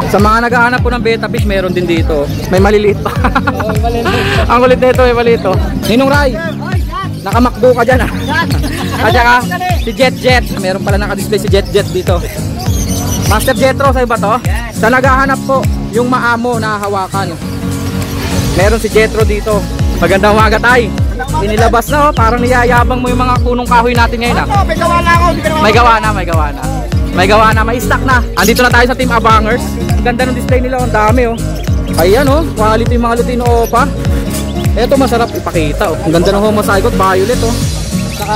Sa mga naghahanap po ng beta fish, meron din dito. May maliliit pa. Ang kulit nito, may maliit to. Ninong Ray, nakamakbo ka dyan ah. At saka si Jet Jet, meron pala naka-display si Jet Jet dito. Master Jetro, sa'yo ba to? Sa naghahanap po yung maamo na hawakan, meron si Jetro dito. Magandang umaga tay. Inilabas na oh, parang niyayabang mo yung mga punong kahoy natin ngayon ah. May gawa na ako, may gawa na, may gawa na. May gawa na, may stock na. Andito na tayo sa Team Abangers. Ang ganda ng display nila, ang dami oh. Ayan oh, quality yung mga Lutino Opa. Ito masarap ipakita oh. Ang ganda ng Homozygote Violet oh. Saka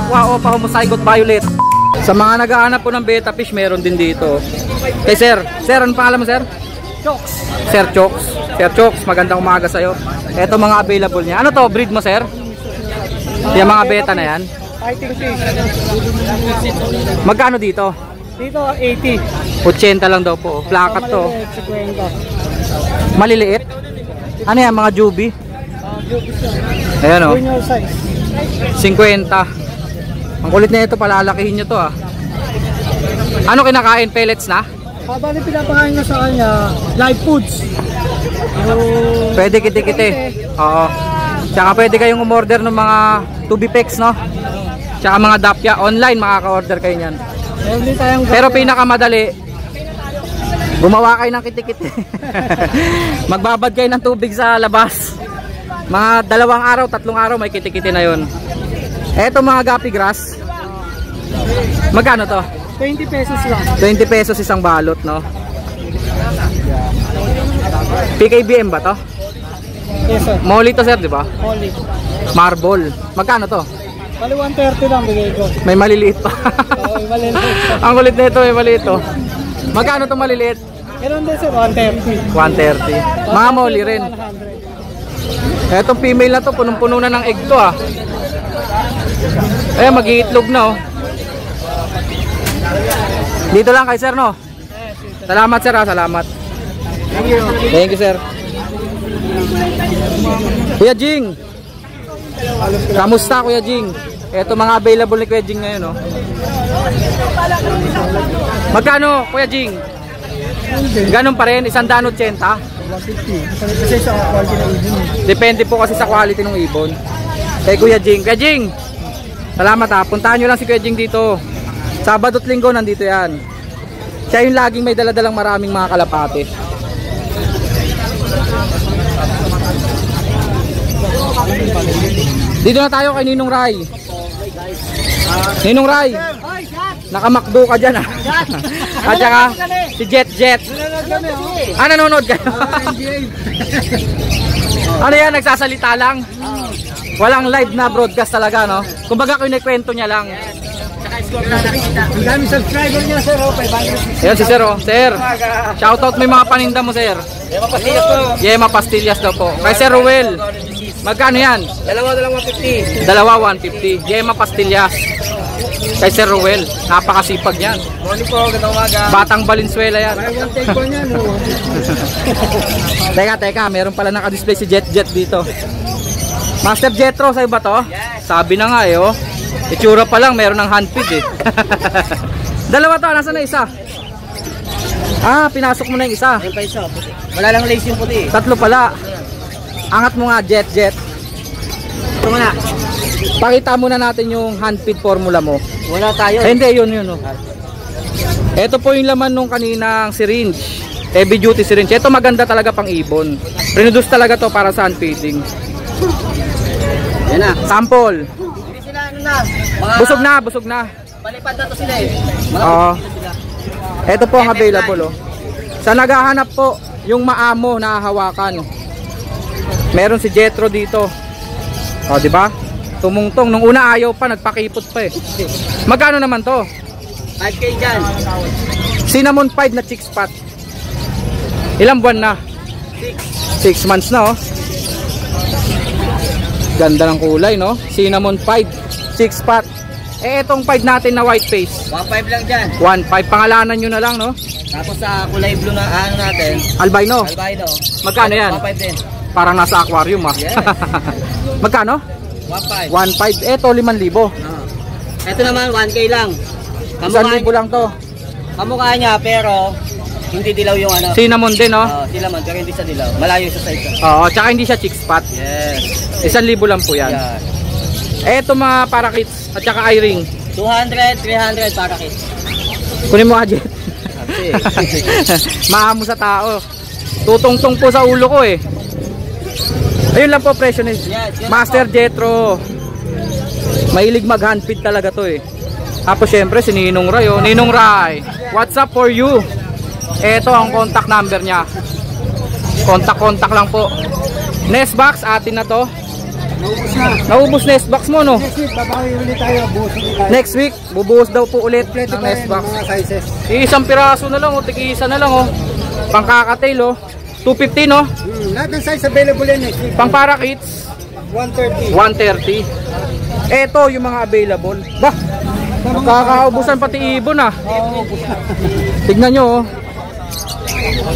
Aqua Opa Homozygote Violet. Sa mga naghahanap po ng beta fish, meron din dito. Kay sir, ano pangalan mo sir? Chokes. Sir Chokes. Sir Chokes, magandang umaga sa'yo. Ito mga available niya. Ano to, breed mo sir? Yung mga beta na yan. Fighting fish. Magkano dito? Dito 80. 80 lang daw po. Plakat to. 50. Maliliit? Ano yan, mga juby? Ayan o. Junior size. 50. Ang kulit na ito, palalakihin nyo to ah. Ano kinakain? Pellets na? Habang pinapakain na sa kanya, live foods. Pwede kiti-kiti. Oo. Tsaka pwede kayong umorder ng mga tubipex no? Tsaka mga dapya. Online makaka-order kayo nyan. Pero pinakamadali, gumawa kayo ng kiti-kiti. Magbabad kayo ng tubig sa labas. Mga 2 araw, 3 araw may kiti-kiti na yun. Eto mga guppy grass. Magkano to? 20 pesos lang. 20 pesos isang balot no? PKBM ba to? Yes sir. Molly to sir, di ba? Molly. Marble. Magkano to? Bali 130 lang bigay ko. May maliliit pa. Oo, maliliit. Ang kulit nito, may maliit to. Magkano to maliliit? Meron din sir, 130. 130. Mga Molly rin. 100. Etong female na to, punong-puno na ng egg to ah. Eh, mag-iitlog na oh. Dito lang kay sir no? Salamat sir ha, salamat. Thank you sir. Kuya Jing, kamusta Kuya Jing? Ito mga available ni Kuya Jing ngayon no? Magkano Kuya Jing? Ganun pa rin, 180? 150. Kasi sa quality ng ibon. Depende po kasi sa quality ng ibon. Kay Kuya Jing. Kuya Jing, salamat ha, puntahan nyo lang si Kuya Jing dito. Sabado at Linggo nandito yan. Siya yung laging may daladalang maraming mga kalapate. Dito na tayo kay Ninong Ray. Ninong Ray, nakamakdo ka dyan ah. At saka si Jet Jet. Nanonood kayo? Ano yan, nagsasalita lang? Walang live na broadcast talaga no? Kumbaga kinikwento niya lang. Ang dami subscriber niya sir, 500. Ayan si sir oh. Sir, shoutout mo yung mga paninda mo sir. Yema Pastillas po. Yema Pastillas daw po. Kay Sir Ruel, magkano yan? Dalawa 150. Dalawa 150. Yema Pastillas. Kay Sir Ruel, napakasipag yan. Morning po, gandang umaga. Batang Valenzuela yan. May one take po niyan. Teka, meron pala naka-display si Jet Jet dito. Master Jetro, sa'yo ba to? Yes. Sabi na nga eh oh. Itsura pa lang, meron ng handfeed eh. Dalawa to, nasa na isa? Ah, pinasok mo na yung isa. Ayun pa isa. Wala lang lace yung puti. 3 pala. Angat mo nga Jet Jet. Ito muna. Pakita muna natin yung handfeed formula mo. Wala tayo. Hindi, yun oh. Ito po yung laman nung kaninang syringe. Heavy duty syringe. Ito maganda talaga pang ibon. Produce talaga to para sa hand feeding. Yan na. Sample. Hindi sila ano na. Busog na. Palipad na to sila eh. Oo. Ito po ang available oh. Sa naghahanap po yung maamo na hawakan, meron si Jetro dito. O, di ba? Tumungtong. Nung una ayaw pa, nagpakipot pa eh. Magkano naman to? 5K dyan. Cinnamon 5 na chick spot. Ilang buwan na? 6 months na oh. Ganda ng kulay no? Cinnamon 5 chick spot. Eh itong 5 natin na white face, 1.5 lang dyan. 1.5. Pangalanan nyo na lang no? Tapos sa kulay blue na ano natin, Albino. albino. Magkano yan? 1.5 din. Parang nasa aquarium ah. Yes. Magkano? 1.5. 1.5. Eto 5,000. Ito naman 1K lang. 1,000 lang to. Kamukha niya pero Hindi dilaw yung ano. Cinnamon din, no? Cinnamon, pero hindi sa dilaw. Malayo sa size. Oo, tsaka hindi siya chick spot. Yes. 1,000 lang po yan. Yan. Eto mga parakeets at saka eye-ring. 200, 300 para kit. Kunin mo Jet. Maamo sa tao. Tutungtong po sa ulo ko eh. Ayun lang po presyo ni Master Jetro. Mahilig mag-handfeed talaga to eh. Tapos syempre si Ninong Ray, oh. Ninong Ray, what's up for you? Ito ang contact number niya. Contact lang po. Nest box atin na to. Naubos nest box mo, no? Next week, babawi ulit tayo. Buhos ulit tayo. Next week, bubuhos daw po ulit Kompleto ng pa nest yan, box. mga sizes. Isang piraso na lang, oh. Tig-isa na lang, oh. Pangkakatail, oh. 250, no? Lahat ng size available yan next week. Pang parakeets, 130. 130. Ito yung mga available. Bah, magkakaubusan pati ibon, ah. Tignan nyo, oh.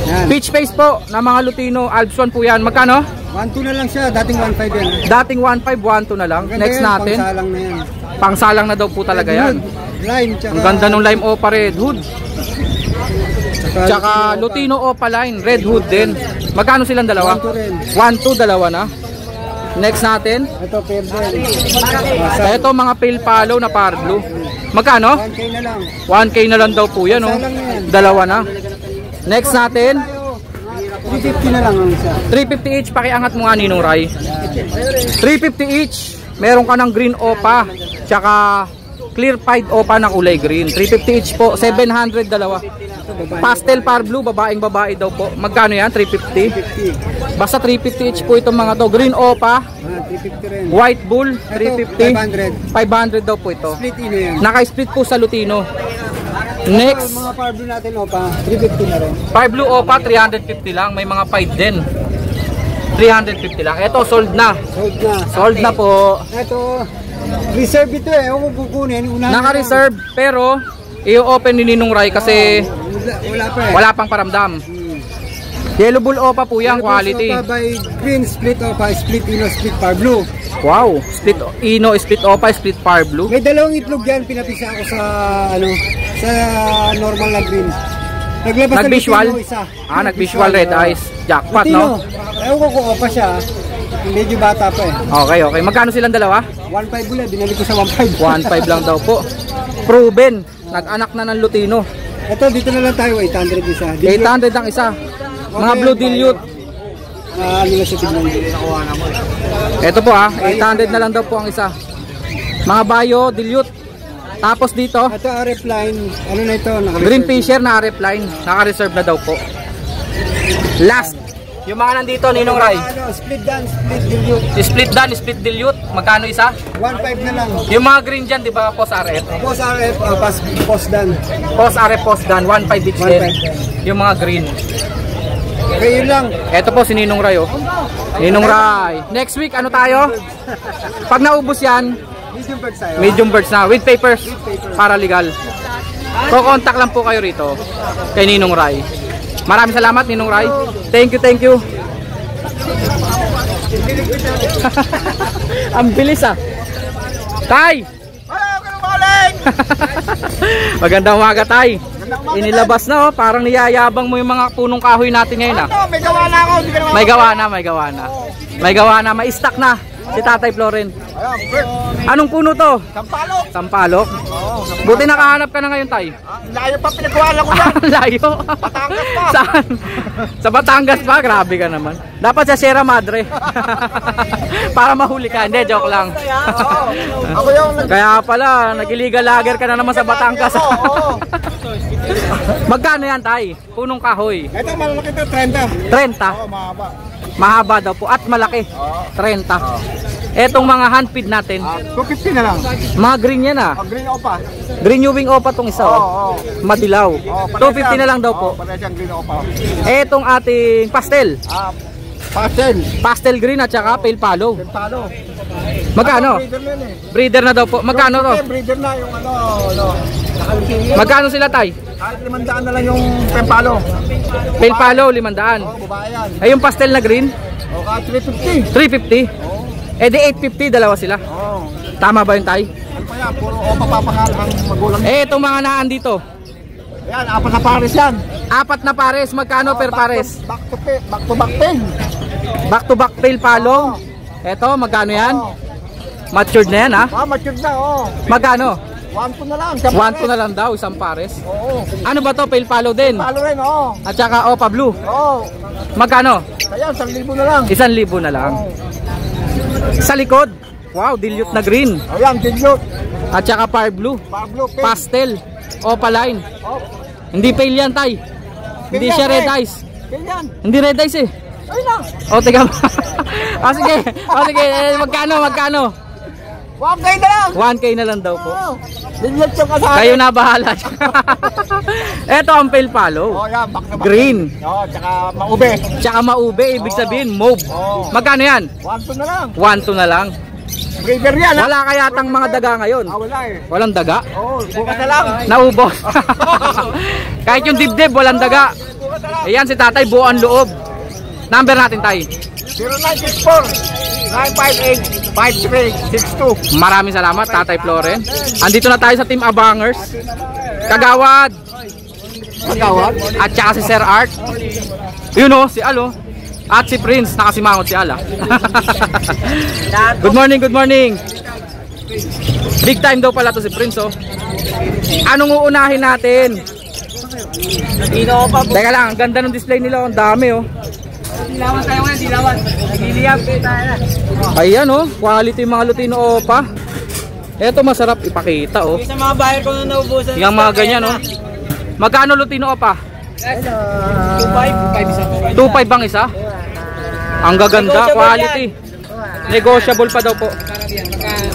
Yan. Peach face po na mga Lutino. Alps 1 po yan. Magkano? 1.2 na lang siya. Dating 1.5 yan. Dating 1.5, 1.2 na lang. Ganda Next yan, natin. pangsalang na yan. Pangsalang na daw po talaga yan. Lime, tsaka... Ang ganda ng lime opa red hood. Tsaka Lutino opa line. Red hood din. Magkano silang dalawa? 1.2 rin. 1.2, dalawa na. Next natin. Ito, perde. Ito mga pale palo na par blue. Magkano? 1K na lang. 1K na lang daw po yan, oh. Pangsalang na yan. Dalawa na. Next natin. 350 na lang ang isa. 350 each, pakiangat mo nga Ninong Ray. 350 each. Meron ka ng green opa, tsaka clear pied opa na kulay green. 350 each po, 700 dalawa. Pastel par blue, babaeng babae daw po. Magkano yan? 350. Basta 350 each po itong mga to. Green opa, 350 rin. white bull, Ito, 350. 500 daw po ito. Split ino yan. Naka-split po sa Lutino. Next, Mga par blue natin, opa, 350 na rin. par blue opa, 350 lang. May mga pied din. 350 lang. Ito, sold na. Sold na. Sold na po. Ito, reserve ito eh. Ako kukunin. Naka-reserve pero i-open ni Ninong Ray kasi Wala pa eh. wala pang paramdam. Yellow bull opa po yan, quality. Opa by green, split opa, split ino, split par blue. Wow, split ino, split opa, split par blue. May dalawang itlog yan, pinapisa ako sa sa normal na green. Naglabas Nag-visual? Lutino isa. Nag-visual red eyes. Jackpot, no? Ewan ko kung opa siya. Medyo bata pa eh. Okay, okay. Magkano silang dalawa? 1.5 ulit, binalik ko sa 1.5. 1.5 lang daw po. Proven. Nag-anak na ng Lutino. Ito, dito na lang tayo, 800 isa. 800 ang isa. Mga blue dilute. Ano na siya tignan dito. Ito po 800 na lang daw po ang isa. Mga bio dilute. Tapos dito, Ito, RF line. Ano na ito? Green Fisher na RF line. Naka-reserve na daw po. Last. Yung mga nandito, Ninong Ray. Split down, split dilute. Split dan, split dilute. Magkano isa? 1.5 na lang. Yung mga green dyan, di ba, post RF? Post RF, post down. Post RF, post dan, 1.5 each 1.5 din. din. Yung mga green. Okay, yun lang. Ito po si Ninong Ray, oh. Ninong Ray. Next week, ano tayo? Pag naubos yan, Medium bird tayo. medium birds na, with papers, para legal. Ko-contact lang po kayo rito, kay Ninong Ray. Maraming salamat, Ninong Ray. Thank you, thank you. Ang bilis, ah. Tay! Magandang umaga, Tay. Inilabas na, oh. Parang niyayabang mo yung mga punong kahoy natin ngayon, ah. May gawa na ako. May gawa na, may gawa na. May gawa na, may stock na si Tatay Floren. Anong puno to? Sampalok. Sampalok? Buti nakahanap ka na ngayon, Tay. Layo pa pinagawa ko yan. Layo. Batangas pa. Saan? Sa Batangas pa? Grabe ka naman. Dapat sa Sierra Madre. Para mahuli ka. Hindi, joke lang. Ako yung Kaya pala, nag-illegal lager ka na naman sa Batangas. Magkano yan, Tay? Punong kahoy. Ito malaki ito, 30. 30. Mahaba. Mahaba daw po at malaki. 30. Etong mga handfeed natin, 250 na lang. mga green yan, ah. Green opa. Green Ewing opa tong isa, oh. Madilaw. 250 na lang daw po. Pare siyang green opa. Etong ating pastel. Pastel. Pastel green at saka pale palo. Palo. Magkano? Breeder na yun eh. Breeder na daw po. Magkano to? Breeder na yung ano. Magkano sila, Tay? Kahit 500 na lang yung pempalo. Pale palo, 500. Babae yan. Ay, yung pastel na green, O kahit 350. 350. Eh di 850, dalawa sila. Tama ba yung, Tay? Ano pa yan? Puro opa papangal ang magulang. Eh, itong mga naan dito. Yan, apat na pares yan. Apat na pares, magkano per pares? Back to back pen. Back to back pale palong. Eto, magkano yan? Matured na yan ha? Matured na, Magkano? 1-2 na lang. 1-2 na lang daw, isang pares. Oo. Ano ba to? Pale palo din? Palo rin, At saka Opa Blue. Magkano? Kaya 1,000 na lang. 1,000 na lang. Sa likod, wow, dilute na green. Ayan, dilute. At saka Fire Blue. Pablo, pen. Pastel. Opaline. Hindi pale yan, tay. Hindi siya red eyes. Ganyan. Hindi red eyes eh. Ay lang. Tiga mo. Sige. Sige. Magkano? 1K na lang. 1K na lang daw po. Dilute yung kasama. Kayo na bahala. Eto ang pale palo. Yan, back to back. Green. Tsaka maube. Tsaka maube, ibig sabihin mauve. Magkano yan? 1-2 na lang. 1-2 na lang. Breeder yan. Wala kayatang mga daga ngayon. Wala eh. Walang daga? Bukas na lang. Naubos. Kahit yung dibdib, walang daga. Ayan si tatay, buo ang loob. Number natin, tay. 0964-958-5362. Maraming salamat, Tatay Floren. Andito na tayo sa Team Abangers. Kagawad. At saka si Sir Art. Yun o, si Alo. At si Prince, nakasimangot si Ala. Good morning. Big time daw pala to si Prince oh. Anong uunahin natin? Teka lang, ang ganda ng display nila. Ang dami oh. Dilawan tayo ngayon, dilawan. Nagiliyap tayo na. Ayan oh, quality mga Lutino Opa. Eto masarap ipakita oh. Sa mga buyer ko na naubusan. Yung mga ganyan oh. Magkano Lutino Opa? 2.5 2.5 bang isa? Ang gaganda, quality. Negotiable pa daw po.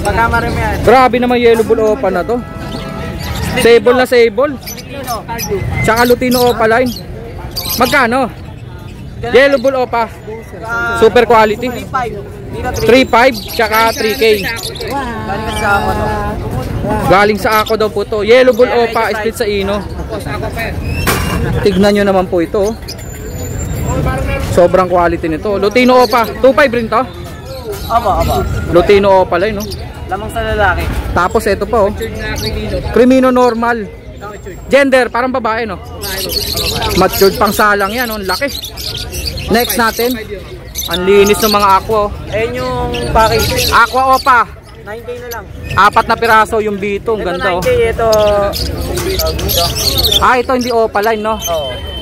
Baka marami yan. Grabe naman yellow bull Opa na to. Sable na sable. Tsaka Lutino Opa line. Magkano? Yellow bull Opa. Super quality. 3.5 tsaka 3K. Galing sa ako daw po to. Yellow bull Opa split sa ino. Tignan nyo naman po ito. Sobrang quality nito. Lutino Opa. 2.5 rin to. Aba. Lutino Opa line no. Lamang sa lalaki. Tapos ito pa oh. Crimino normal. Gender, parang babae no. Matured pang salang yan, oh. Laki. Next natin. Ang linis ng mga aqua oh. Ayun yung package. Aqua Opa. 9K na lang. 4 na piraso yung B2. Ang ganda oh. 9K, ito. Ito hindi Opa line no.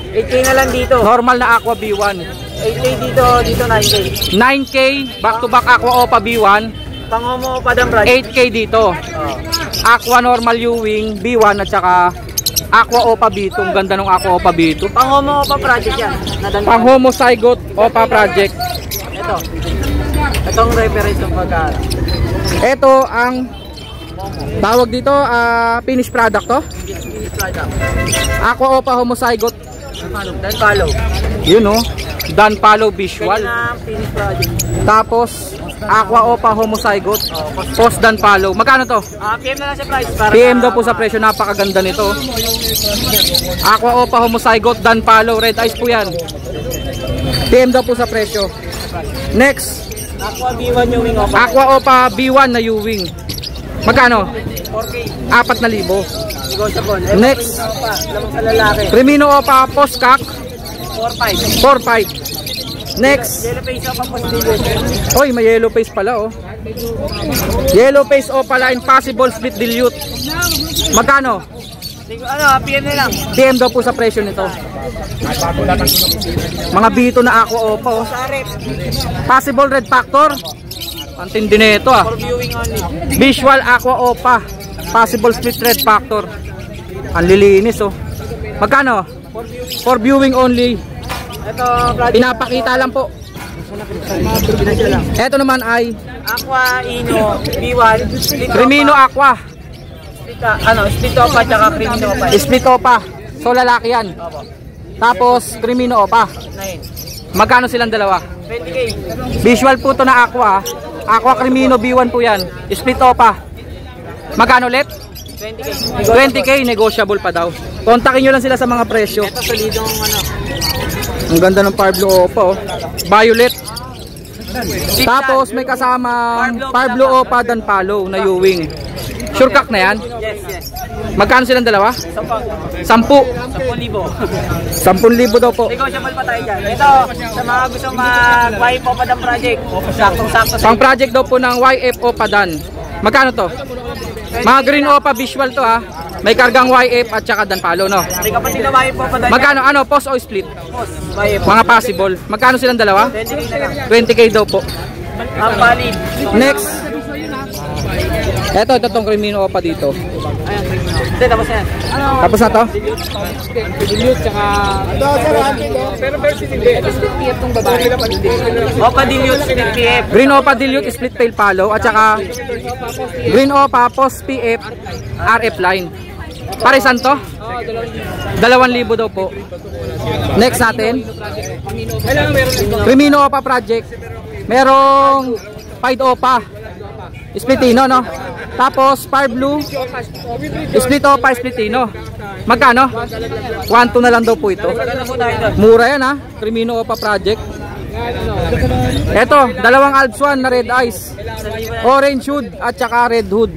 8K na lang dito. Normal na Aqua B1. 8K dito 9K. 9K back to back Aqua Opa B1. Pangomo pa dam brand. 8K dito. Aqua normal Ewing B1 at saka Aqua Opa B2. Ang ganda ng Aqua Opa B2. Pangomo pa project yan. Pang homozygote Opa project. Itong reference ng pagkara. Ito ang tawag dito finished product to. Aqua Opa homozygote. Dan follow. Yun oh. Dan follow visual. Finish project. Tapos Aqua Opa homozygote. Post dan follow. Magkano to? PM na lang sa price para PM daw po sa presyo, napakaganda nito. Aqua Opa homozygote dan follow, red eyes po yan. PM daw po sa presyo. Next, Aqua B1 yung wing opa. Aqua Opa B1 na Ewing. Magkano? 4K. 4,000. Negotiable. Next, Lamang sa lalaki. Crimino Opa Postcock 4.5. 4,500. Next, Yellow face opa positive. oy may yellow face pala oh. Yellow face Opa line possible split dilute. Magkano? PM na lang. PM daw po sa presyo nito. Mga bito na Aqua Opa oh. Possible red factor. Ang tindi nito ah. For viewing only. Visual Aqua Opa. Possible split red factor. Ang lilinis oh. Magkano? For viewing only. Ito, project. Pinapakita lang po. Ito naman ay Aqua Ino B1. Crimino Aqua. Split opa tsaka Crimino opa. Split Opa. So lalaki yan. Tapos Crimino Opa. 9. Magkano silang dalawa? 20K. Visual po to na Aqua. Aqua Crimino B1 po yan. Split Opa. Magkano ulit? 20K. 20K, negotiable pa daw. Kontakin nyo lang sila sa mga presyo. Ito solidong Ang ganda ng Parblo Opa oh. Violet. Tapos may kasama Parblo Opa dan Palo na Ewing. Sure cock na yan? Yes. Magkano silang dalawa? 10. 10,000 daw po. Negotiable pa tayo dyan. Ito, sa mga gusto mag-wipe po pa ng project. Saktong-sakto sa Pang project daw po ng YFO Padan. Magkano to? Mga green opa visual to ha. May kargang YF at saka danpalo no. May kapatid na wipe po pa dyan. Magkano ano post o split? Post, wipe. Mga possible. Magkano silang dalawa? 20K na lang. 20K daw po. Ang valid. Next. Ito tong Crimino opa dito. Hindi, tapos na yan. Tapos na to? Opa dilute, split PF. Green opa dilute split tail palo at saka green opa post PF RF line. Parisan to? 2,000 daw po. Next natin. Crimino opa project. Merong Pied opa. Splitino no. Tapos Fire Blue Split opa Splitino. Magkano? 1,2 na lang daw po ito. Mura yan ha. Crimino opa project. Eto, dalawang Alps 1 na red eyes. Orange hood at saka red hood.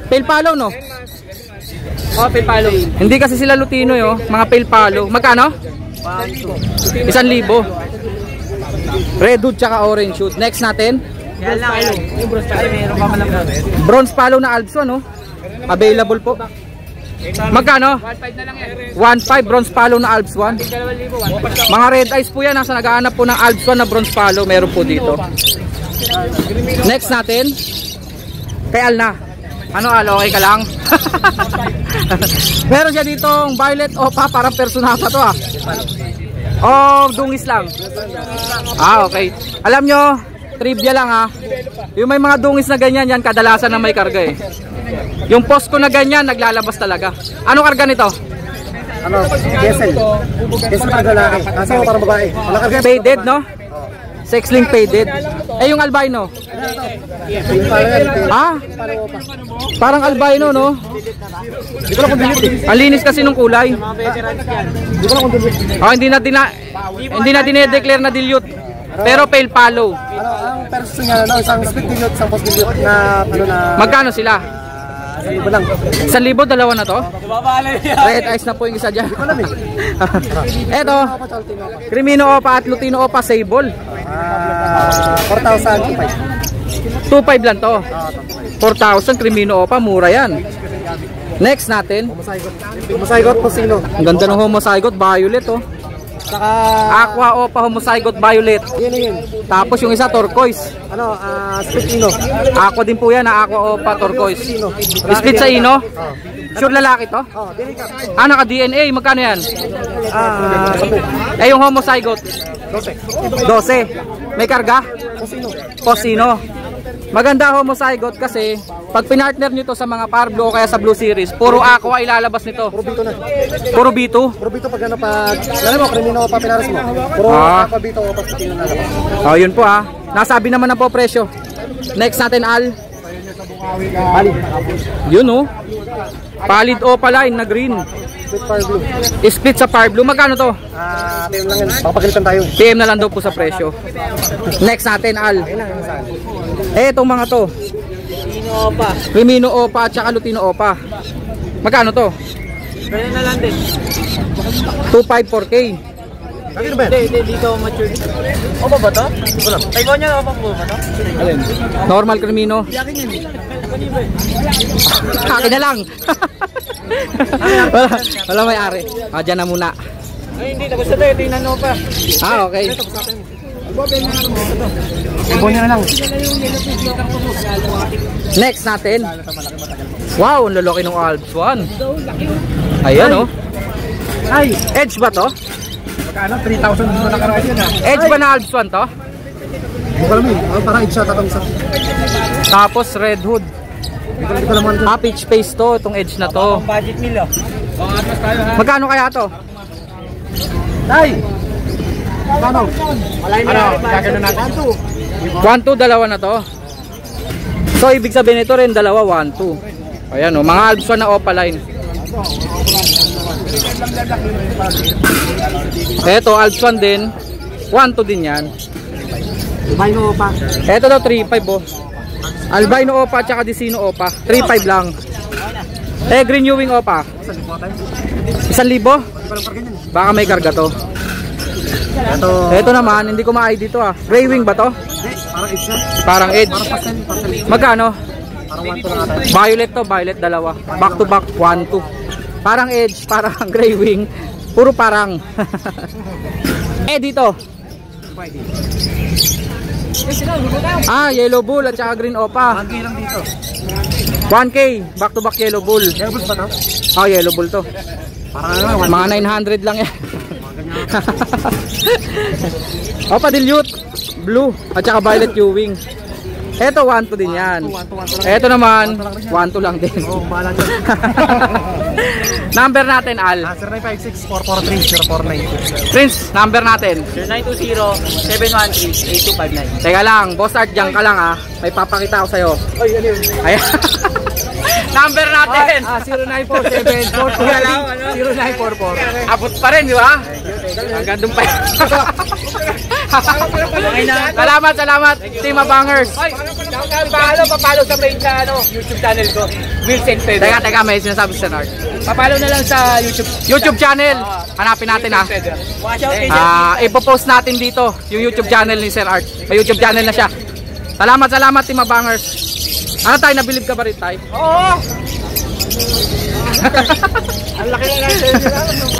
Pale palo no? Oh, pipalo. Hindi kasi sila Lutino yo, mga pale palo. Magkano? 1,000. Red hood tsaka orange hood. Next natin. Yan lang. Yung bronze palo. Meron pa man lang. Bronze palo na Alps 1 no? Available po. Magkano? 1.5 na lang yan. 1,500 bronze palo na Alps 1. 2,000, 1.5. Mga red eyes po yan. Nasa naghahanap po ng Alps 1 na bronze palo. Meron po dito. Next natin. Kay Alna. Ano Al? Okay ka lang? Meron siya ditong violet opa. Parang personata to ah. Oh, dungis lang. Ah, okay. Alam nyo, trivia lang ha. Yung may mga dungis na ganyan yan, kadalasan na may karga eh. Yung post ko na ganyan, naglalabas talaga. Ano karga nito? Ano? Diesel. Diesel para lalaki. Kaso para babae. Wala karga. Faded no? Sex link faded. Eh yung albino? Ah? Parang albino no? Di ko na kung delete. Ang linis kasi nung kulay. Di ko na kung delete. Oh, hindi na dinedeclare na dilute. Pero pale palo. Ano, ang person niya, no, isang split dilute, isang post dilute na, ano na, Magkano sila? 1,000 lang. 1,000, dalawa na to? Babaalay yan. Red eyes na po yung isa dyan. Alam eh. Eto, Crimino opa at Lutino opa sable. 4,000. 2,500 lang to. 4,000 Crimino opa, mura yan. Next natin. Homozygous po sino? Ang ganda ng homozygote violet oh. Saka, Aqua opa homozygote violet. yun. Tapos yung isa turquoise. Ano, split ino. Aqua din po yan, aqua opa turquoise. Split sa ino. Sure lalaki to? Oh, dili ka. Ah, naka DNA, magkano yan? 10. Eh yung homozygote 12. May karga? Posino. Posino. Maganda homozygote kasi pag pinartner nyo to sa mga Fire Blue o kaya sa Blue Series, puro aqua ilalabas nito. Puro bito na. Puro B2. Puro bito pag ano pag, alam mo, krimino pa pinaras mo. Puro Ah. pa bito o pa split na lang. Oh, yun po ha. Nasabi naman na po presyo. Next natin Al. Bali. Yun oh. Palid opa line na green. Split fire blue. Split sa Fire Blue. Magkano to? PM lang yan. Papagalitan tayo. PM na lang daw po sa presyo. Next natin Al. Eh itong mga to. Sino pa? Crimino opa at saka Lutino opa. Magkano to? Ganyan na lang din. 254K. Ano ba yan? Hindi, dito mature. Opa ba to? Ay, ko niya, opa po ba to? Normal Crimino. Akin na lang. wala may ari. Ah, dyan na muna. Ay, hindi. Tapos na to. Ito yung nano pa. Ah, okay. Ibo niya na lang. Next natin. Wow, ang lalaki ng Alps 1. Ayan oh. Ay! Edge ba to? Magkano? 3,000 dito na karaan yun ha. Edge ba na Alps 1 to? Hindi ko alam eh. Parang edge shot atang isa. Tapos red hood. Hindi ko naman dyan. Ah, pitch face to, itong edge na to. Budget meal, oh. Atlas tayo, ha? Magkano kaya to? Ay! Ano? Malay na natin. Gagano natin. 1-2, dalawa na to. So, ibig sabihin nito rin, dalawa, 1-2. Ayan o, mga Alps 1 na opaline. Eto, Alps 1 din. 1-2 din yan. Albino pa. Eto daw, 3-5 oh. Albino opa at saka Disino opa. 3-5 lang. Eh, green Ewing Opa. 1,000? Baka may karga to. Ito naman, hindi ko ma-ID to ah. Gray wing ba to? Parang edge. Magkano? Violet to, violet dalawa. Back to back, 1-2. Parang edge, parang gray wing. Puro parang. Eh, dito. Ah, yellow bull at saka green opa. 1K lang dito. 1K, back to back yellow bull. Yellow bull ba to? Ah, yellow bull to. Parang Mga 900 lang yan. Opa dilute, blue at saka violet Ewing. Ito 1-2 din yan. Ito naman 1-2 lang din. oh, bahala dyan. Number natin Al. 0956-443-0496. Prince, number natin. 0920-713-8259. Teka lang, Boss Art, dyan ka lang ah. May papakita ako sa'yo. Ay, ano yun? Ayan. Number natin. 0944-743-0944. Abot pa rin, di ba? Hanggang doon pa yan. Salamat. Team Abangers. Papalo sa page sa YouTube channel ko. Wilson Pedro. Teka, may sinasabi si Sir Art. Papalo na lang sa YouTube channel. Hanapin natin ah. Watch out kay Ipopost natin dito yung YouTube channel ni Sir Art. May YouTube channel na siya. Salamat Team Abangers. Ano tayo, nabilib ka ba rin tayo? Oo! Ang laki na lang.